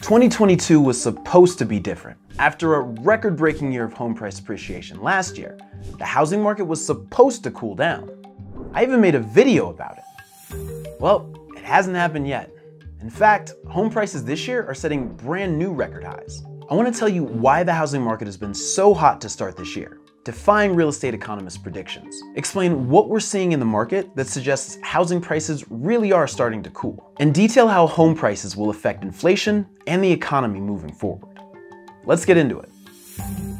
2022 was supposed to be different. After a record-breaking year of home price appreciation last year, the housing market was supposed to cool down. I even made a video about it. Well, it hasn't happened yet. In fact, home prices this year are setting brand new record highs. I want to tell you why the housing market has been so hot to start this year, defying real estate economists' predictions, explain what we're seeing in the market that suggests housing prices really are starting to cool, and detail how home prices will affect inflation and the economy moving forward. Let's get into it.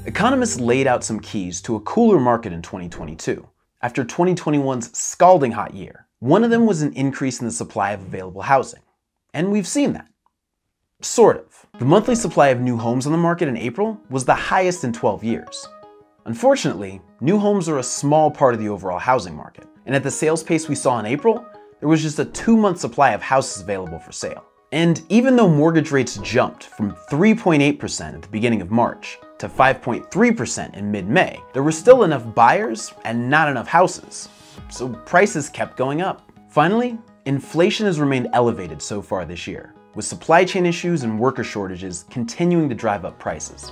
Economists laid out some keys to a cooler market in 2022, after 2021's scalding hot year. One of them was an increase in the supply of available housing. And we've seen that. Sort of. The monthly supply of new homes on the market in April was the highest in 12 years. Unfortunately, new homes are a small part of the overall housing market, and at the sales pace we saw in April, there was just a 2-month supply of houses available for sale. And even though mortgage rates jumped from 3.8% at the beginning of March to 5.3% in mid-May, there were still enough buyers and not enough houses, so prices kept going up. Finally, inflation has remained elevated so far this year, with supply chain issues and worker shortages continuing to drive up prices.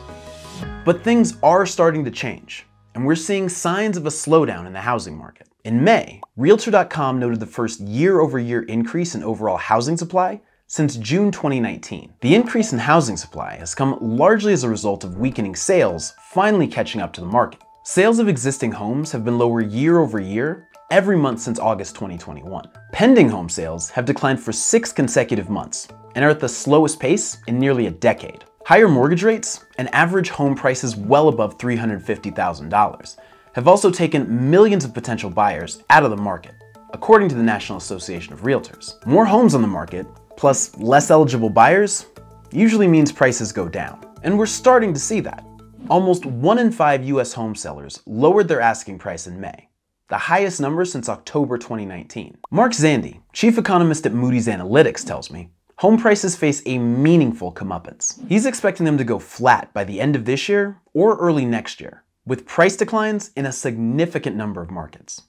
But things are starting to change, and we're seeing signs of a slowdown in the housing market. In May, Realtor.com noted the first year-over-year increase in overall housing supply since June 2019. The increase in housing supply has come largely as a result of weakening sales finally catching up to the market. Sales of existing homes have been lower year-over-year every month since August 2021. Pending home sales have declined for 6 consecutive months and are at the slowest pace in nearly a decade. Higher mortgage rates and average home prices well above $350,000 have also taken millions of potential buyers out of the market, according to the National Association of Realtors. More homes on the market, plus less eligible buyers, usually means prices go down. And we're starting to see that. Almost 1 in 5 US home sellers lowered their asking price in May, the highest number since October 2019. Mark Zandi, chief economist at Moody's Analytics, tells me home prices face a meaningful comeuppance. He's expecting them to go flat by the end of this year or early next year, with price declines in a significant number of markets.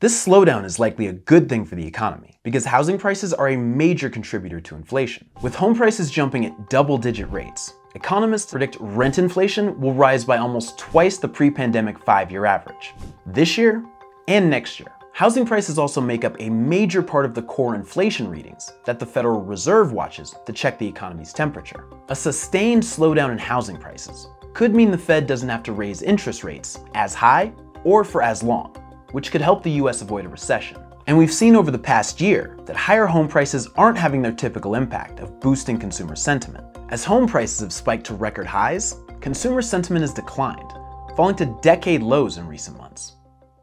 This slowdown is likely a good thing for the economy because housing prices are a major contributor to inflation. With home prices jumping at double-digit rates, economists predict rent inflation will rise by almost twice the pre-pandemic 5-year average, this year and next year. Housing prices also make up a major part of the core inflation readings that the Federal Reserve watches to check the economy's temperature. A sustained slowdown in housing prices could mean the Fed doesn't have to raise interest rates as high or for as long, which could help the US avoid a recession. And we've seen over the past year that higher home prices aren't having their typical impact of boosting consumer sentiment. As home prices have spiked to record highs, consumer sentiment has declined, falling to decade lows in recent months.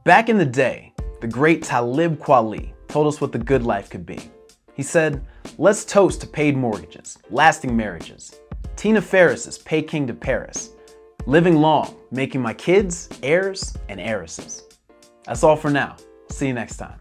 Back in the day, the great Talib Kweli told us what the good life could be. He said, "Let's toast to paid mortgages, lasting marriages, Tina Ferris's Pay King to Paris, living long, making my kids heirs and heiresses." That's all for now. See you next time.